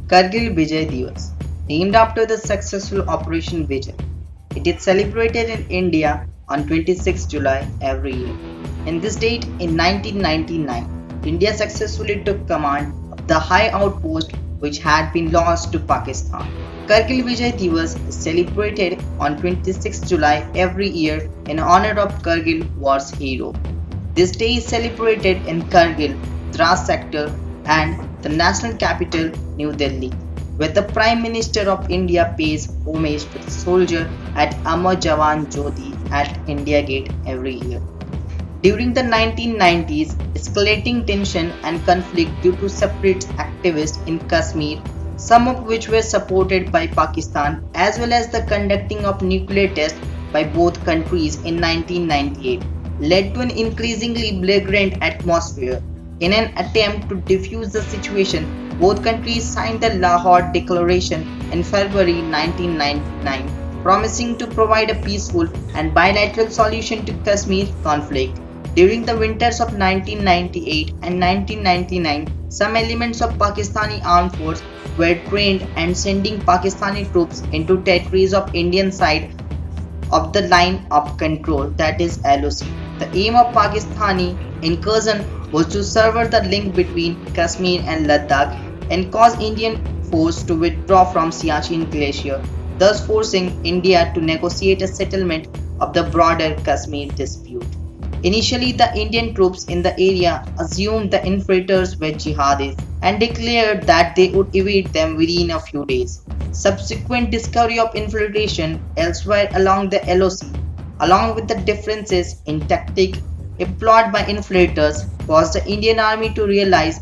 Kargil Vijay Divas, named after the successful Operation Vijay. It is celebrated in India on 26 July every year. In this date, in 1999, India successfully took command of the high outpost which had been lost to Pakistan. Kargil Vijay Divas is celebrated on 26 July every year in honor of Kargil war's hero. This day is celebrated in Kargil, Dras sector and the national capital, New Delhi, where the Prime Minister of India pays homage to the soldier at Amar Jawan Jyoti at India Gate every year. During the 1990s, escalating tension and conflict due to separate activists in Kashmir, some of which were supported by Pakistan, as well as the conducting of nuclear tests by both countries in 1998, led to an increasingly belligerent atmosphere. In an attempt to defuse the situation, both countries signed the Lahore Declaration in February 1999, promising to provide a peaceful and bilateral solution to Kashmir conflict. During the winters of 1998 and 1999, some elements of Pakistani armed force were trained and sending Pakistani troops into territories of Indian side of the line of control, that is LOC. The aim of Pakistani incursion was to sever the link between Kashmir and Ladakh and cause Indian force to withdraw from Siachen Glacier, thus forcing India to negotiate a settlement of the broader Kashmir dispute. Initially, the Indian troops in the area assumed the infiltrators were jihadis and declared that they would evade them within a few days. Subsequent discovery of infiltration elsewhere along the LOC, along with the differences in tactic employed by infiltrators, caused the Indian army to realize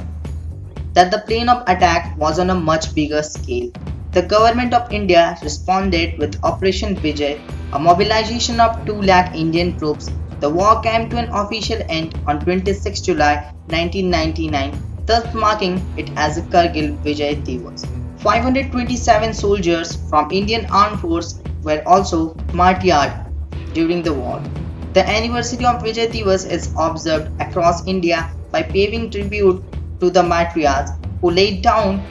that the plan of attack was on a much bigger scale. The government of India responded with Operation Vijay, a mobilization of 2 lakh Indian troops. The war came to an official end on 26 July 1999, thus marking it as a Kargil Vijay Divas. 527 soldiers from Indian Armed Force were also martyred during the war. The anniversary of Vijay Divas is observed across India by paying tribute to the martyrs who laid down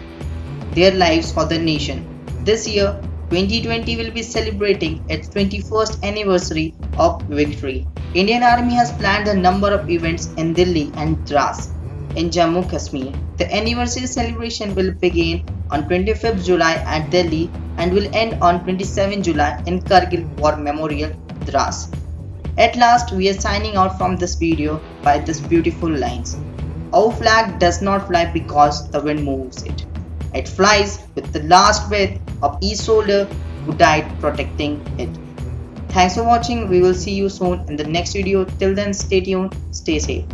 their lives for the nation. This year, 2020 will be celebrating its 21st anniversary of victory. Indian Army has planned a number of events in Delhi and Dras in Jammu Kashmir. The anniversary celebration will begin on 25th July at Delhi and will end on 27 July in Kargil War Memorial, Dras. At last, we are signing out from this video by these beautiful lines. Our flag does not fly because the wind moves it. It flies with the last breath of each soldier who died protecting it. Thanks for watching. We will see you soon in the next video. Till then, stay tuned, stay safe.